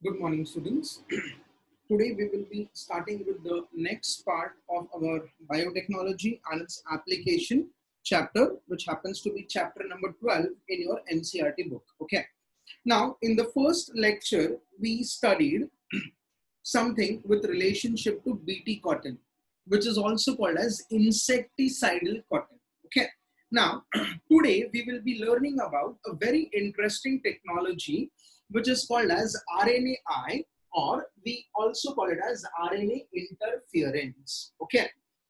Good morning, students. Today we will be starting with the next part of our biotechnology and its application chapter, which happens to be chapter number 12 in your NCERT book. Okay. Now, in the first lecture, we studied something with relationship to BT cotton, which is also called as insecticidal cotton. Okay. Now, today we will be learning about a very interesting technology which is called as RNAi, or we also call it as RNA interference. Okay.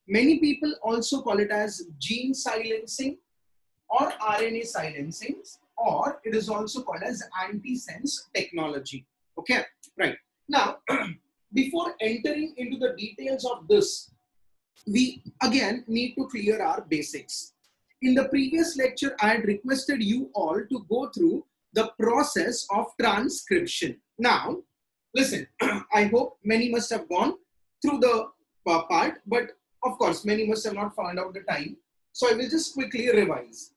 Many people also call it as gene silencing or RNA silencing, or it is also called as antisense technology. Okay. Right. Now, before entering into the details of this, we again need to clear our basics. In the previous lecture, I had requested you all to go through the process of transcription. Now, listen, I hope many must have gone through the part, but of course, many must have not found out the time. So I will just quickly revise.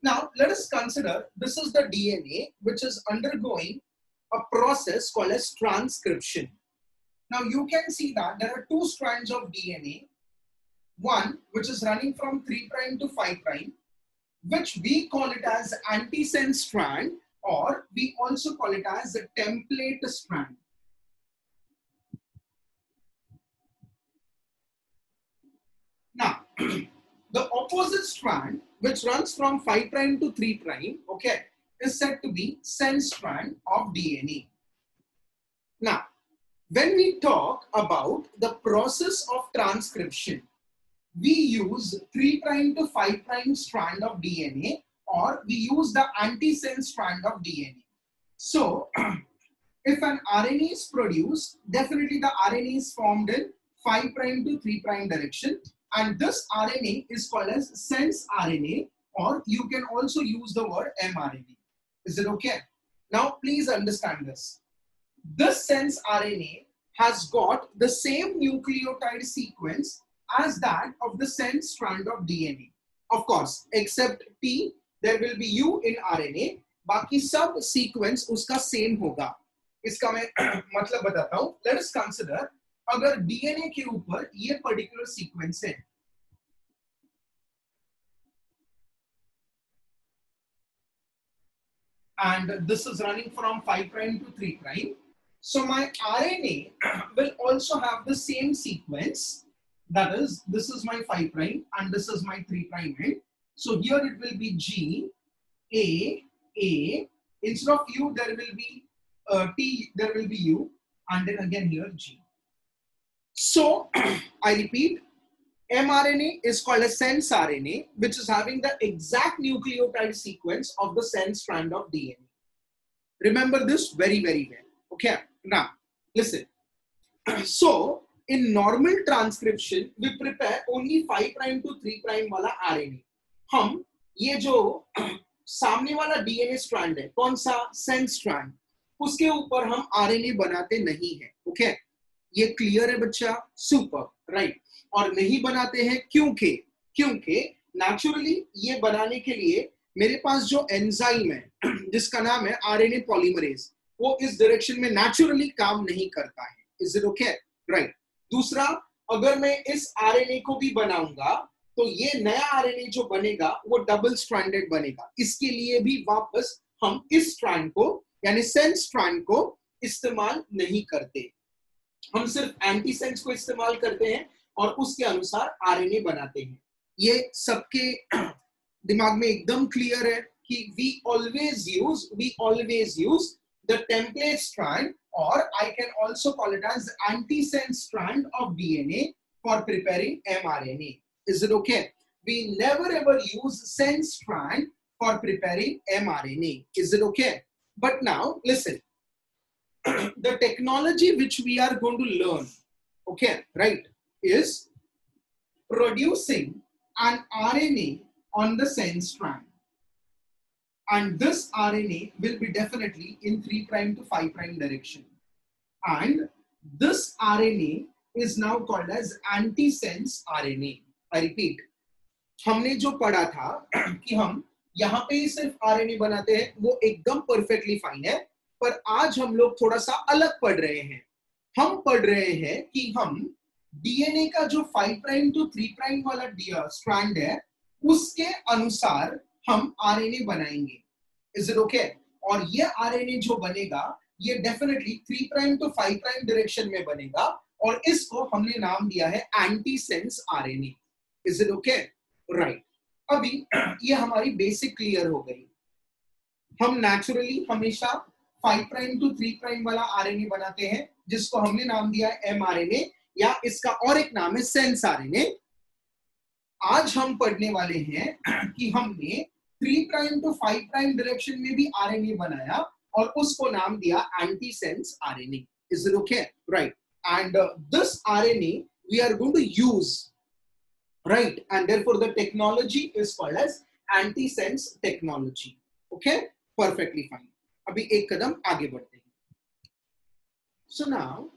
Now, let us consider this is the DNA which is undergoing a process called as transcription. Now, you can see that there are two strands of DNA. One which is running from 3' to 5', which we call it as antisense strand, or we also call it as a template strand. Now, the opposite strand, which runs from 5' to 3', okay, is said to be sense strand of DNA. Now, when we talk about the process of transcription, we use 3' to 5' strand of DNA, or we use the antisense strand of DNA. So, if an RNA is produced, definitely the RNA is formed in 5' to 3' direction, and this RNA is called as sense RNA, or you can also use the word mRNA. Is it okay? Now, please understand this. This sense RNA has got the same nucleotide sequence as that of the sense strand of DNA. Of course, except T, there will be U in RNA. बाकी सब sequence उसका same होगा. इसका मैं मतलब बताता हूँ. Let us consider अगर DNA के ऊपर ये particular sequence है. And this is running from 5' to 3'. So my RNA will also have the same sequence. That is, this is my 5' and this is my 3' end. So here it will be G, A. Instead of U, there will be T, there will be U, and then again here G. So, I repeat, mRNA is called a sense RNA, which is having the exact nucleotide sequence of the sense strand of DNA. Remember this very, very well. Okay, now, listen. So, in normal transcription, we prepare only 5' to 3' वाला RNA. हम ये जो सामने वाला DNA strand है, कौन सा sense strand, उसके ऊपर हम RNA बनाते नहीं हैं. ओके, ये क्लियर है बच्चा? Super, right. और नहीं बनाते हैं क्योंकि नेचुरली ये बनाने के लिए मेरे पास जो एंजाइम है जिसका नाम है RNA पॉलीमरेज, वो इस डायरेक्शन में नेचुरली काम नहीं करता है. Is it okay? राइट. दूसरा, अगर मैं इस RNA को भी बनाऊंगा तो ये नया RNA जो बनेगा वो डबल स्ट्रैंडेड बनेगा. इसके लिए भी वापस हम इस स्ट्रैंड को यानी सेंस स्ट्रैंड को इस्तेमाल नहीं करते. हम सिर्फ एंटीसेंस को इस्तेमाल करते हैं और उसके अनुसार RNA बनाते हैं. ये सबके दिमाग में एकदम क्लियर है कि we always use the template strand, or I can also call it as antisense strand of DNA for preparing mRNA. Is it okay? We never ever use sense strand for preparing mRNA. Is it okay? But now listen, the technology which we are going to learn, okay, right, is producing an RNA on the sense strand. And this RNA will be definitely in 3' to 5' direction. And this RNA is now called as antisense RNA. I repeat, हमने जो पढ़ा था कि हम यहाँ पे ही सिर्फ RNA बनाते हैं, वो एकदम perfectly fine है. पर आज हम लोग थोड़ा सा अलग पढ़ रहे हैं। हम पढ़ रहे हैं कि हम डीएनए का जो 5 प्राइम टू 3 प्राइम वाला स्ट्रैंड है उसके अनुसार हम आरएनए बनाएंगे। Is it okay? और ये आरएनए जो बनेगा ये definitely 3 prime to 5 prime direction में बनेगा और इसको हमने नाम दिया है antisense RNA. Is it okay? Right. अभी ये हमारी बेसिक क्लियर हो गई। हम नेचुरली हमेशा 5 प्राइम टू 3 प्राइम वाला आरएनए बनाते हैं जिसको हमने नाम दिया है एमआरएनए या इसका और एक नाम है सेंस आरएनए। आज हम पढ़ने वाले हैं कि हमने 3 प्राइम टू 5 प्राइम डायरेक्शन में भी आरएनए बनाया और उसको नाम दिया antisense RNA. Is it okay? Right. And this RNA we are going to use, right? And therefore the technology is called as antisense technology. Okay, perfectly fine. अभी एक कदम आगे बढ़ते हैं. So now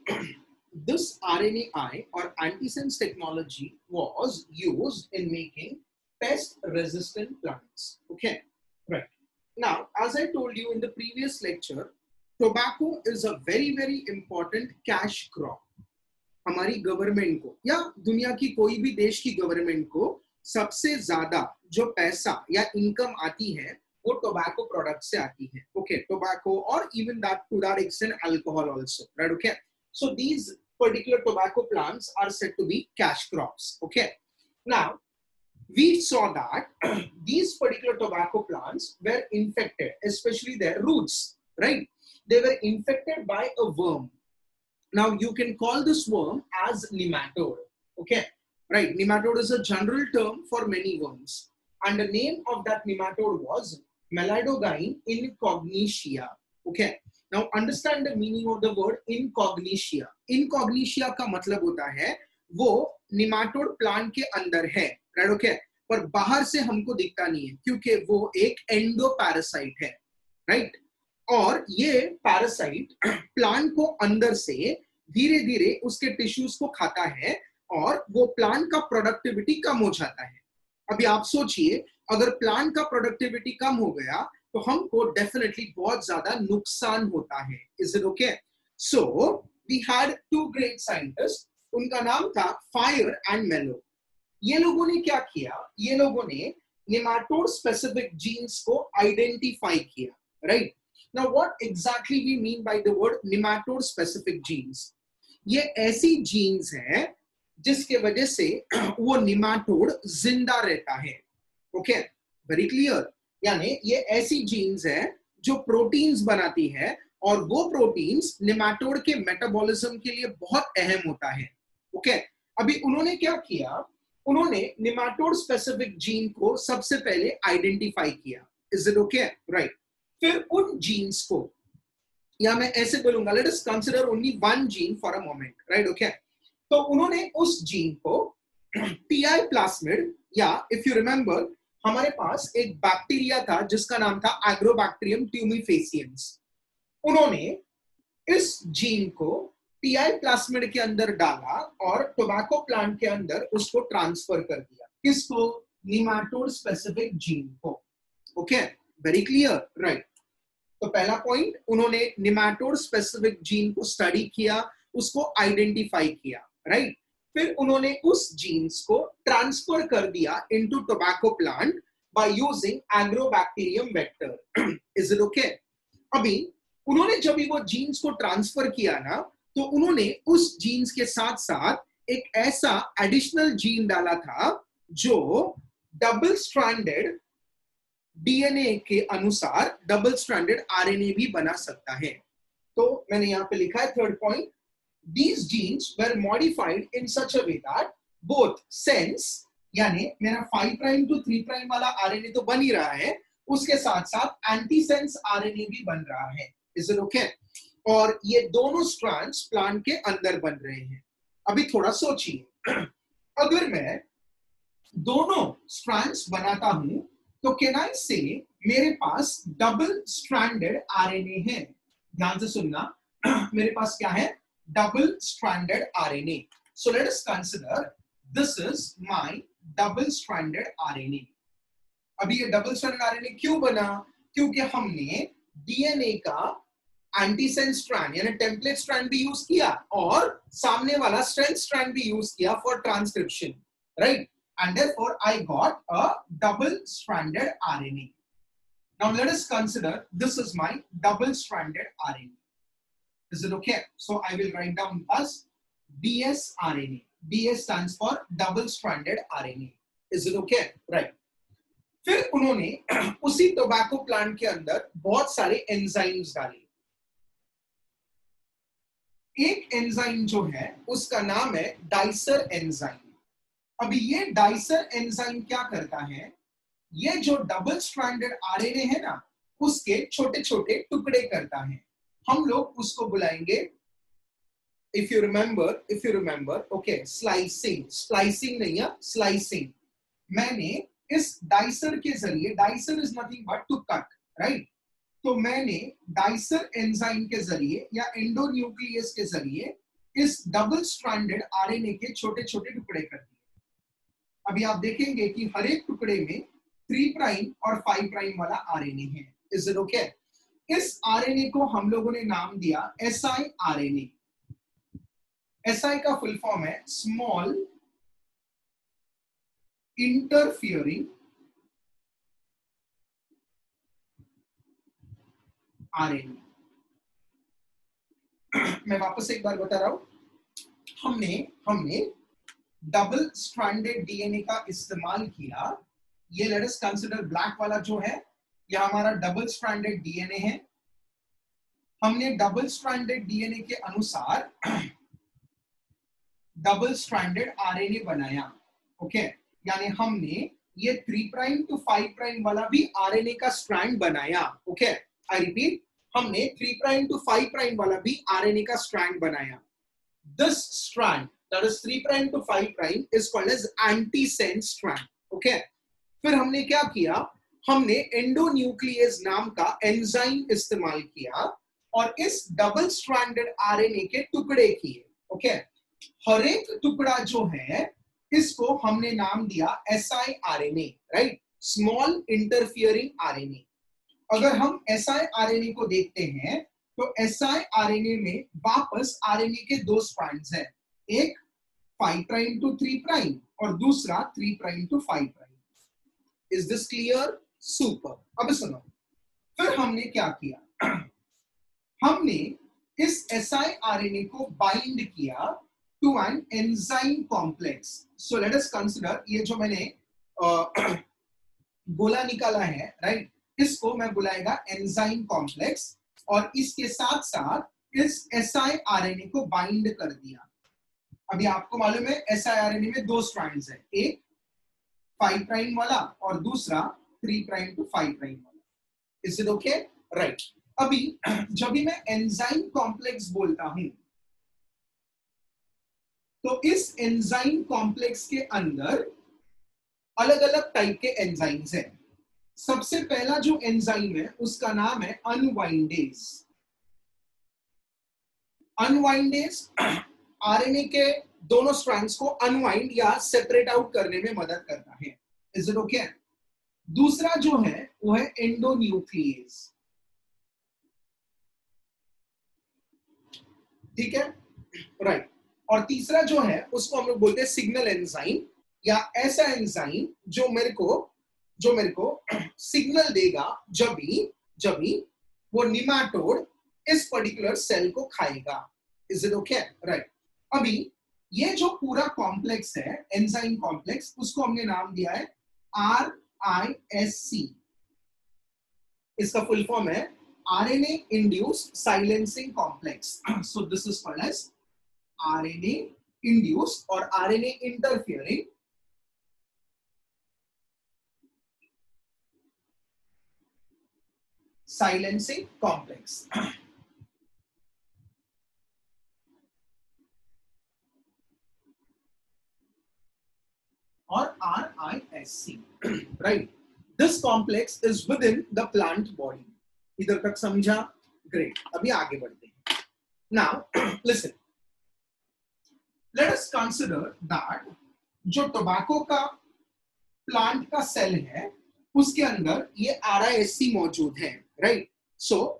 this RNAi or antisense technology was used in making pest-resistant plants. Okay, right. Now, as I told you in the previous lecture, tobacco is a very important cash crop. हमारी government को या दुनिया की कोई भी देश की government को सबसे ज्यादा जो पैसा या इनकम आती है वो टोबैको प्रोडक्ट से आती है. ओके, टोबैको और even that to that extent alcohol also, right? Okay, so these particular tobacco plants are said to be cash crops. Okay, now we saw that these particular tobacco plants were infected, especially their roots, right? They were infected by a worm. Now you can call this worm as nematode. Okay, right? Nematode is a general term for many worms, and the name of that nematode was Melidogyne incognitia. Okay, now understand the meaning of the word incognitia. Incognitia का मतलब होता है वो nematode plant के अंदर है, right? Okay, पर बाहर से हमको दिखता नहीं है क्योंकि वो एक एंडोपैरासाइट है, राइट? और ये पैरासाइट प्लांट को अंदर से धीरे धीरे उसके टिश्यूज को खाता है और वो प्लांट का प्रोडक्टिविटी कम हो जाता है. अभी आप सोचिए, अगर प्लांट का प्रोडक्टिविटी कम हो गया तो हमको डेफिनेटली बहुत ज्यादा नुकसान होता है. Is it okay? So we had two great scientist, उनका नाम था फायर एंड मेलो. ये लोगों ने क्या किया? ये लोगों ने नेमाटोड स्पेसिफिक जीन्स को आइडेंटिफाई किया, right? Now what exactly we mean by the word nematode specific genes? ये ऐसी जीन्स हैं जिसके वजह से वो नेमाटोड जिंदा रहता है. Okay, very clear. यानी ये ऐसी जीन्स हैं जो प्रोटीन्स बनाती है और वो प्रोटीन्स नेमाटोड के मेटाबॉलिज्म के लिए बहुत अहम होता है. ओके, अभी उन्होंने क्या किया? उन्होंने नेमाटोड स्पेसिफिक जीन को सबसे पहले आइडेंटिफाई किया. Is it okay? राइट. फिर उन जीन्स को, या मैं ऐसे बोलूंगा, late us consider only one gene for a moment, right? Okay, तो उन्होंने उस जीन को टीआई प्लास्मिड, या इफ यू रिमेंबर हमारे पास एक बैक्टीरिया था जिसका नाम था एग्रोबैक्टीरियम ट्यूमिफेसियंस. उन्होंने इस जीन को टीआई प्लास्मिड के अंदर डाला और टोबैको प्लांट के अंदर उसको ट्रांसफर कर दिया. किसको? नेमाटोड स्पेसिफिक जीन को. Okay, very clear, right? तो पहला पॉइंट, उन्होंने नेमाटोड स्पेसिफिक जीन को स्टडी किया, उसको आइडेंटिफाई किया, राइट? फिर उन्होंने उस जीन्स को ट्रांसफर कर दिया into tobacco plant by using agrobacterium vector. Is it okay? अभी उन्होंने जब वो जीन्स को ट्रांसफर किया ना, तो उन्होंने उस जीन्स के साथ साथ एक ऐसा एडिशनल जीन डाला था जो डबल स्ट्रैंडेड डीएनए के अनुसार डबल स्ट्रैंडेड आरएनए भी बना सकता है. तो मैंने यहां पे लिखा है third point, these genes were modified in such a way that both sense, यानी मेरा 5 प्राइम टू 3 प्राइम वाला आरएनए तो बन ही रहा है, उसके साथ साथ एंटीसेंस आरएनए भी बन रहा है. Is it okay? और ये दोनों स्ट्रैंड्स प्लांट के अंदर बन रहे हैं. अभी थोड़ा सोचिए, अगर मैं दोनों स्ट्रैंड्स बनाता हूं तो कैन आई से मेरे पास डबल स्ट्रैंडेड आरएनए है. ध्यान से सुनना, मेरे पास क्या है? Double stranded RNA. So let us consider this is my double stranded RNA. अभी ये डबल स्ट्रैंडेड आरएनए क्यों बना? क्योंकि हमने डीएनए का एंटीसेंस स्ट्रैंड यानी टेम्पलेट स्ट्रैंड भी यूज किया और सामने वाला स्ट्रेंथ स्ट्रैंड भी यूज किया for transcription, right? And therefore I got a double stranded RNA. Now let us consider this is my double stranded RNA. Is it okay? So I will write down as dsRNA. DS stands for double stranded RNA. Is it okay? Right. फिर उन्होंने उसी tobacco plant के अंदर बहुत सारे enzymes डाले. एक enzyme जो है उसका नाम है डाइसर एंजाइम. अभी ये डाइसर एंजाइम क्या करता है, ये जो डबल स्ट्रैंडेड आरएनए है ना उसके छोटे छोटे टुकड़े करता है. हम लोग उसको बुलाएंगे, if you remember okay, slicing नहीं है, स्लाइसिंग. मैंने इस डाइसर के जरिए, dicer is nothing but to cut, right? तो मैंने डाइसर एंजाइम के जरिए या एंडोन्यूक्लियस के जरिए इस डबल स्ट्रैंडेड आरएनए के छोटे छोटे टुकड़े कर दिए. अभी आप देखेंगे कि हर एक टुकड़े में 3 प्राइम और 5 प्राइम वाला आरएनए है. Is it okay? इस आरएनए को हम लोगों ने नाम दिया siRNA. SI का फुल फॉर्म है स्मॉल इंटरफियरिंग आरएनए. मैं वापस एक बार बता रहा हूं, हमने डबल स्ट्रैंडेड डीएनए का इस्तेमाल किया. ये लेट अस कंसीडर ब्लैक वाला जो है ये हमारा डबल स्ट्रैंडेड डीएनए है. हमने डबल स्ट्रैंडेड डीएनए के अनुसार डबल स्ट्रैंडेड आरएनए बनाया. ओके, यानी हमने ये 3 प्राइम टू 5 प्राइम वाला भी आरएनए का स्ट्रैंड बनाया. ओके, आई रिपीट, हमने 3 प्राइम टू 5 प्राइम वाला भी आरएनए का स्ट्रैंड बनाया. This strand that is 3 prime to 5 prime is called as antisense strand. Okay, फिर हमने क्या किया, हमने एंडोन्यूक्लियस नाम का एंजाइम इस्तेमाल किया और इस डबल स्ट्रैंडेड आरएनए के टुकड़े किए. ओके, हर एक टुकड़ा जो है इसको हमने नाम दिया siRNA, right? Small interfering RNA. अगर हम siRNA को देखते हैं तो siRNA में वापस आरएनए के 2 स्ट्रैंड्स हैं, एक 5 प्राइम टू 3 प्राइम और दूसरा 3 prime to 5 prime. Is this clear? Super. अब सुनो, फिर हमने क्या किया, हमने इस siRNA को बाइंड किया to an enzyme complex. So let us consider ये जो मैंने गोला निकाला है, राइट, इसको मैं बुलाएगा एंजाइम कॉम्प्लेक्स और इसके साथ साथ इस siRNA को बाइंड कर दिया. अभी आपको मालूम है siRNA में 2 स्ट्रैंड्स है, एक 5 प्राइम वाला और दूसरा 3 प्राइम टू 5 प्राइम वाला. Is it okay? राइट. अभी जब भी मैं एंजाइम कॉम्प्लेक्स बोलता हूं तो इस एंजाइम कॉम्प्लेक्स के अंदर अलग अलग टाइप के एंजाइम्स हैं. सबसे पहला जो एंजाइम है उसका नाम है अनवाइंडेज. अनवाइंडेज आरएनए के दोनों स्ट्रैंड्स को अनवाइंड या सेपरेट आउट करने में मदद करता है. Is it okay? दूसरा जो है वो है एंडोन्यूक्लियस. ठीक है, राइट. और तीसरा जो है उसको हम लोग बोलते हैं सिग्नल एंजाइम या ऐसा एंजाइम जो मेरे को सिग्नल देगा जब भी वो निमाटोड इस पर्टिकुलर सेल को खाएगा. Is it okay? राइट. अभी ये जो पूरा कॉम्प्लेक्स है एंजाइम कॉम्प्लेक्स, उसको हमने नाम दिया है RISC. इसका फुल फॉर्म है RNA induced silencing complex. So this is called as RNA induced or RNA interfering silencing complex. or RISC, right? This complex is within the plant body. इधर तक समझा? Great. अभी आगे बढ़ते हैं. Now listen. Let us consider that जो tobacco का plant का सेल है उसके अंदर ये RISC मौजूद है, right? So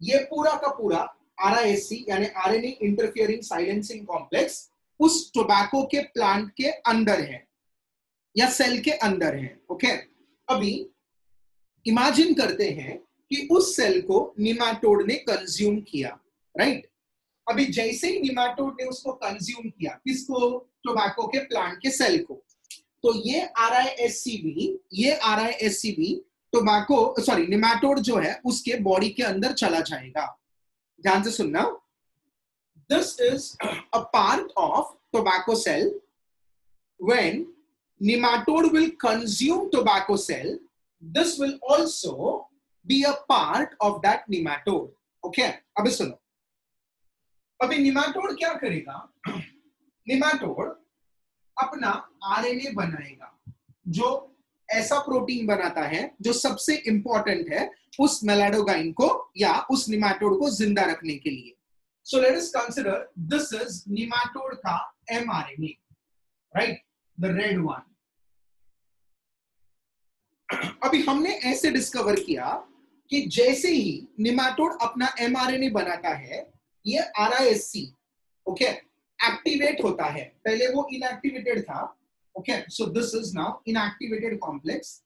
ये पूरा का पूरा RISC यानी RNA इंटरफियरिंग साइलेंसिंग कॉम्प्लेक्स उस टोबैको के प्लांट के अंदर है या सेल के अंदर है। ओके, अभी इमेजिन करते हैं कि उस सेल को निमाटोड ने कंज्यूम किया, राइट? अभी जैसे ही निमाटोड ने उसको कंज्यूम किया, किसको? टोबैको के प्लांट के सेल को, तो ये RISCB टोबैको सॉरी निमाटोड जो है उसके बॉडी के अंदर चला जाएगा। ध्यान से सुनना, this is a part of tobacco cell. When nematode will consume tobacco cell, this will also be a part of that nematode. Okay, अभी सुनो, अभी निमाटोड क्या करेगा? निमाटोड अपना आरएनए बनाएगा, जो ऐसा प्रोटीन बनाता है जो सबसे इंपॉर्टेंट है उस मेलाडोगाइन को या उस निमाटोड को जिंदा रखने के लिए। सो let us consider this is nematode का mRNA, right, the red one. अभी हमने ऐसे डिस्कवर किया कि जैसे ही निमाटोड अपना mRNA बनाता है, ये RISC ओके एक्टिवेट होता है। पहले वो इनएक्टिवेटेड था, okay, so this is now inactivated complex.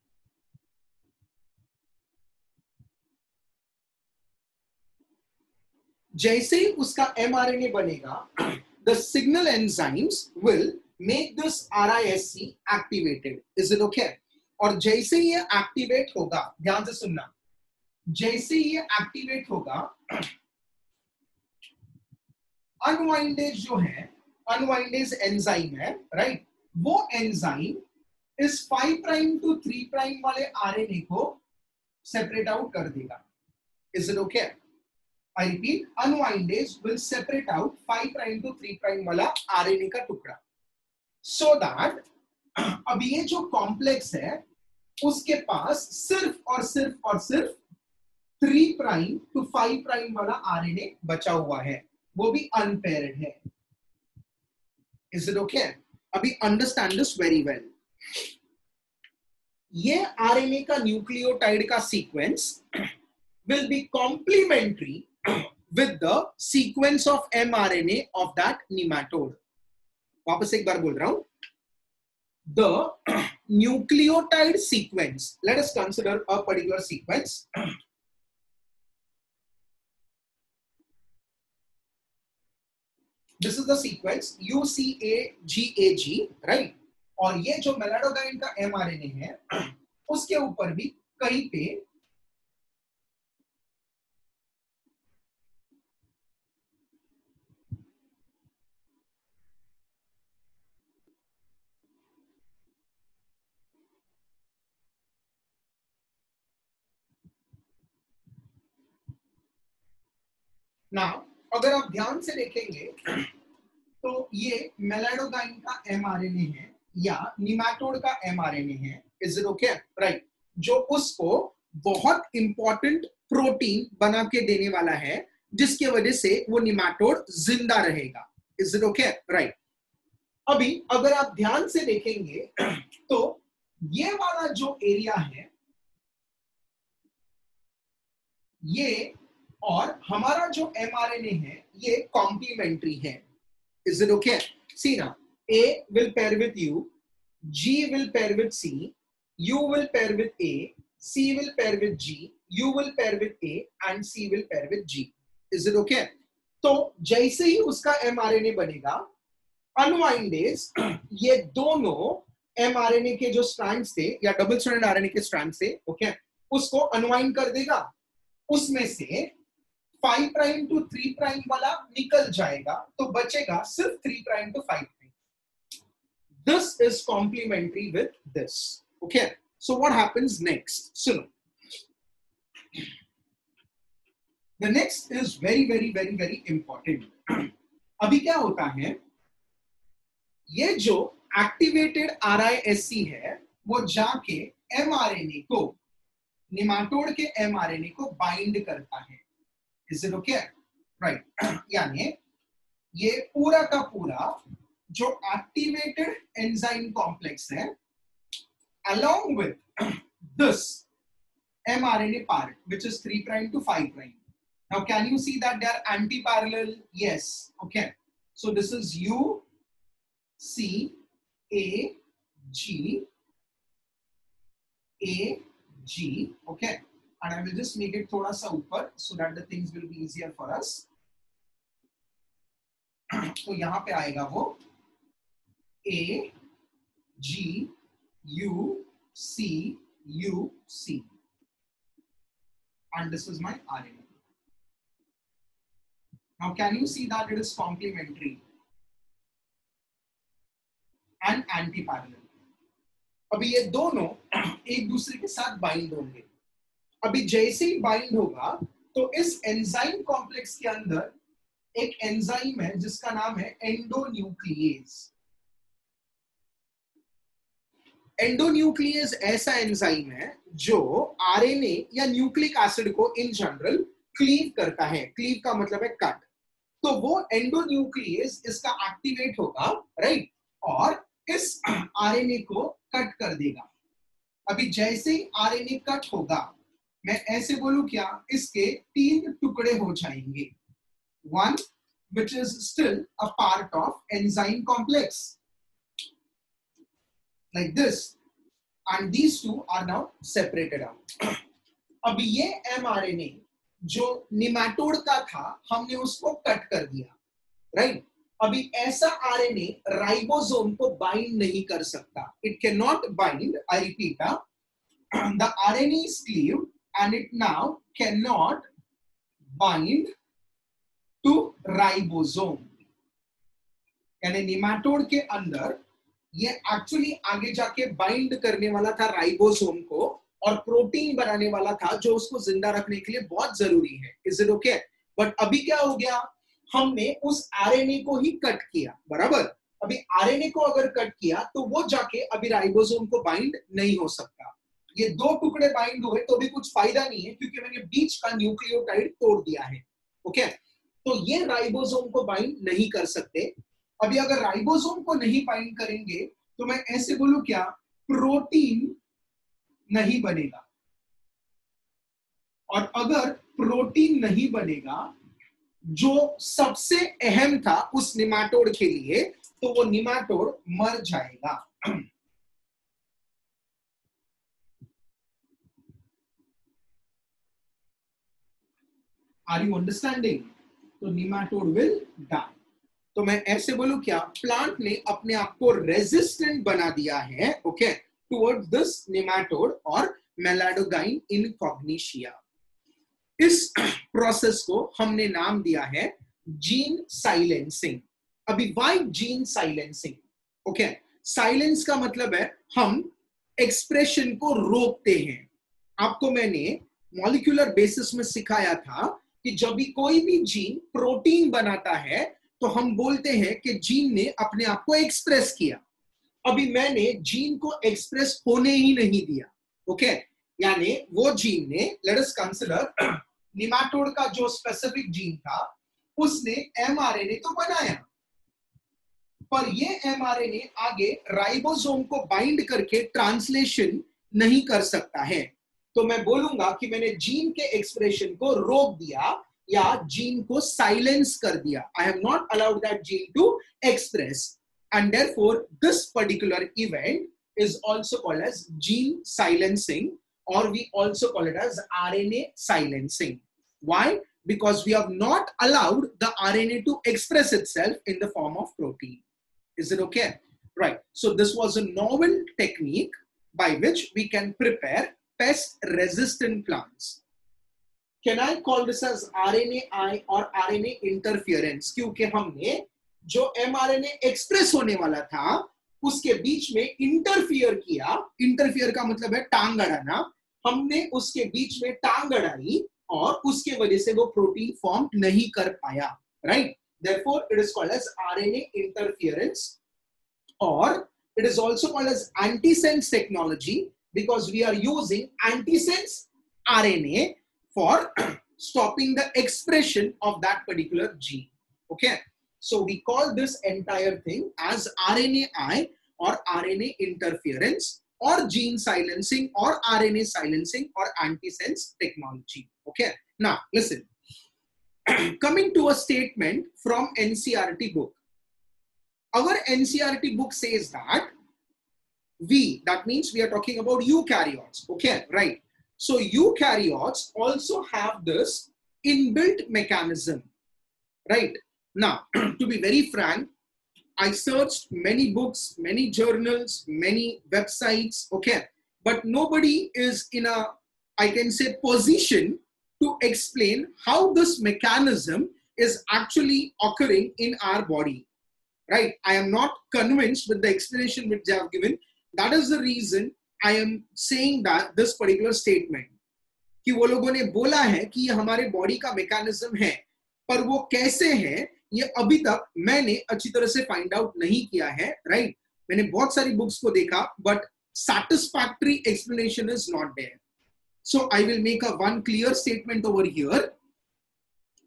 जैसे ही उसका mRNA बनेगा, the signal enzymes will make this RISC activated. Is it okay? और जैसे ये एक्टिवेट होगा, ध्यान से सुनना, जैसे ये एक्टिवेट होगा, अनवाइंडेज जो है, अनवाइंडेज एंजाइम है, राइट, वो एंजाइम इस 5 प्राइम टू 3 प्राइम वाले आरएनए को सेपरेट आउट कर देगा। Is it okay? I repeat, unwindase will separate out 5 prime to 3 prime वाला आरएनए का टुकड़ा, सो दैट अब ये जो कॉम्प्लेक्स है उसके पास सिर्फ और सिर्फ और सिर्फ 3 प्राइम टू 5 प्राइम वाला आरएनए बचा हुआ है, वो भी अनपेयर्ड है। Is it okay? अभी अंडरस्टैंड दिस वेरी वेल। ये आरएनए का न्यूक्लियोटाइड का sequence will be complementary with the sequence of mRNA of that nematode. वापस एक बार बोल रहा हूं, the nucleotide sequence, let us consider a particular sequence. This is the sequence UCAGAG, right? और ये जो मेलाडोगाइन का mRNA है उसके ऊपर भी कहीं पे ना, अगर आप ध्यान से देखेंगे तो ये मेलाडोगाइन का mRNA है या निमाटोड का mRNA है। Is it okay? राइट, जो उसको बहुत इंपॉर्टेंट प्रोटीन बना के देने वाला है जिसकी वजह से वो निमाटोड जिंदा रहेगा। Is it okay? राइट, अभी अगर आप ध्यान से देखेंगे तो ये वाला जो एरिया है ये और हमारा जो mRNA है ये कॉम्प्लीमेंट्री है। Is it okay? सी ना, A will pair with U, G will pair with C, U will pair with A, C will pair with G, U will pair with A and C will pair with G. Is it okay? तो जैसे ही उसका mRNA बनेगा, अनवाइंडेज ये दोनों mRNA के जो strands थे या डबल स्ट्रैंडेड RNA के स्ट्रैंड्स थे, ओके, उसको अनवाइंड कर देगा, उसमें से 5 प्राइम टू 3 प्राइम वाला निकल जाएगा, तो बचेगा सिर्फ 3 prime to 5 prime. This is complementary with this. Okay, so what happens next? सुनो, the next is very important. अभी क्या होता है, ये जो एक्टिवेटेड RISC है वो जाके mRNA को, निमाटोड के mRNA को बाइंड करता है। Is it okay? राइट, यानी ये पूरा का पूरा जो एक्टिवेटेड एंजाइम कॉम्प्लेक्स है along with this mRNA part which is 3 prime to 5 prime. Now, can you see that they are anti-parallel? Yes. Okay. So this is U, C, A, G, A, G. Okay. And I will just make it thoda sa upar so that the things will be easier for us. तो यहाँ पे आएगा वो A, G, U, C, U, C. And this is my RNA. Now, can you see that it is complementary and anti-parallel? अभी ये दोनों एक दूसरे के साथ बाइंड होंगे. अभी जैसे ही बाइंड होगा तो इस एंजाइम कॉम्प्लेक्स के अंदर एक एंजाइम है जिसका नाम है एंडोन्यूक्लिएज. एंडोन्यूक्लिएज ऐसा एंजाइम है जो आरएनए या न्यूक्लिक एसिड को इन जनरल क्लीव करता है. क्लीव का मतलब है कट. तो वो एंडोन्यूक्लिएज इसका एक्टिवेट होगा, राइट, और इस आरएनए को कट कर देगा. अभी जैसे ही आरएनए कट होगा, मैं ऐसे बोलूं क्या, इसके 3 टुकड़े हो जाएंगे. One which is still a part of enzyme complex like this, and these two are now separated out. अब ये mRNA जो निमेटोड का था, हमने उसको कट कर दिया, राइट. अभी ऐसा आरएनए राइबोसोम को बाइंड नहीं कर सकता. It can not bind. I repeat, the RNA is cleaved and it now cannot bind to ribosome. यानी निमेटोड के अंदर ये एक्चुअली आगे जाके बाइंड करने वाला था राइबोसोम को और प्रोटीन बनाने वाला था जो उसको जिंदा रखने के लिए बहुत जरूरी है. Is it okay? बट अभी क्या हो गया, हमने उस आरएनए को ही कट किया, बराबर. अभी आरएनए को अगर कट किया तो वो जाके अभी राइबोसोम को बाइंड नहीं हो सकता. ये 2 टुकड़े बाइंड हुए तो भी कुछ फायदा नहीं है क्योंकि मैंने बीच का न्यूक्लियोटाइड तोड़ दिया है. ओके, तो ये राइबोसोम को बाइंड नहीं कर सकते. अभी अगर राइबोसोम को नहीं बाइंड करेंगे तो मैं ऐसे बोलूं क्या, प्रोटीन नहीं बनेगा. और अगर प्रोटीन नहीं बनेगा जो सबसे अहम था उस निमेटोड के लिए, तो वो निमेटोड मर जाएगा. Are you understanding? तो निमेटोड विल डाई. तो मैं ऐसे बोलूं क्या, प्लांट ने अपने आप को रेजिस्टेंट बना दिया है, ओके, टुवर्ड्स दिस निमेटोड और मेलाडोगाइन इनकॉग्निशिया. इस प्रोसेस को हमने नाम दिया है जीन साइलेंसिंग. अभी why gene silencing? Okay, silence का मतलब है हम एक्सप्रेशन को रोकते हैं. आपको मैंने मॉलिक्यूलर बेसिस में सिखाया था कि जब भी कोई भी जीन प्रोटीन बनाता है तो हम बोलते हैं कि जीन ने अपने आप को एक्सप्रेस किया. अभी मैंने जीन को एक्सप्रेस होने ही नहीं दिया. ओके, यानी वो जीन ने, लेट अस कंसीडर निमेटोड का जो स्पेसिफिक जीन था उसने एमआरएनए तो बनाया, पर ये एमआरएनए आगे राइबोसोम को बाइंड करके ट्रांसलेशन नहीं कर सकता है. तो मैं बोलूंगा कि मैंने जीन के एक्सप्रेशन को रोक दिया या जीन को साइलेंस कर दिया. I have not allowed that gene to express, and therefore this particular event is also called as gene silencing, or we also call it as RNA silencing. Why? Because we have not allowed the RNA to express itself in the form of protein. Is it okay? Right. So this was a novel technique by which we can prepare pest-resistant plants. Can I call this as RNAi or RNA interference? क्योंकि हमने जो mRNA express होने वाला था उसके बीच में interfere किया. Interfere का मतलब है टांग अड़ाना. हमने उसके बीच में टांग अड़ाई और उसके वजह से वो प्रोटीन फॉर्म नहीं कर पाया, right. Therefore, it is called as RNA interference, or it is also called as antisense technology because we are using antisense RNA for stopping the expression of that particular gene. Okay, so we call this entire thing as RNAi or RNA interference or gene silencing or RNA silencing or antisense technology. Okay, now listen. coming to a statement from NCERT book. Our NCERT book says that that means we are talking about eukaryotes. Okay, right. So eukaryotes also have this inbuilt mechanism, right? Now, to be very frank, I searched many books, many journals, many websites, okay, but nobody is in a, I can say, position to explain how this mechanism is actually occurring in our body, right? I am not convinced with the explanation which they have given. That is the reason I am saying that this particular statement कि वो लोगों ने बोला है कि ये हमारे body का मैकेनिज्म है, पर वो कैसे है ये अभी तक मैंने अच्छी तरह से फाइंड आउट नहीं किया है, राइट? मैंने बहुत सारी बुक्स को देखा, but satisfactory explanation is not there. So I will make a one clear statement over here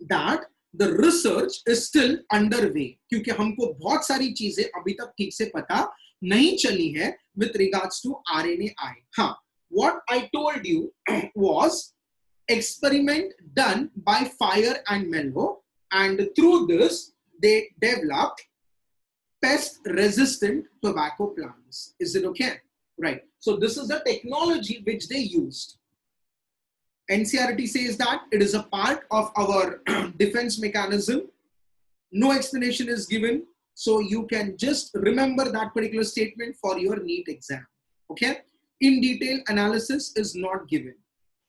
that the research is still underway, क्योंकि हमको बहुत सारी चीजें अभी तक ठीक से पता नहीं चली है with regards to RNAi. हाँ, what I told you was experiment done by Fire and Mello, and through this they developed pest-resistant tobacco plants. Is it okay? Right. So this is the technology which they used. NCERT says that it is a part of our defense mechanism. No explanation is given. So you can just remember that particular statement for your NEET exam. Okay. In detail analysis is not given.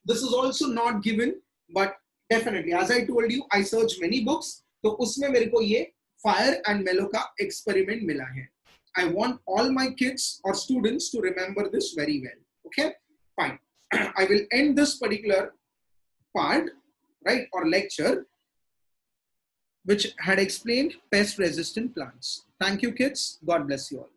This is also not given, but definitely, as I told you, I searched many books. तो उसमें मेरे को ये Fire and Mello का experiment मिला है. I want all my kids or students to remember this very well. Okay, fine. I will end this particular part, right, or lecture, which had explained pest-resistant plants. Thank you, kids. God bless you all.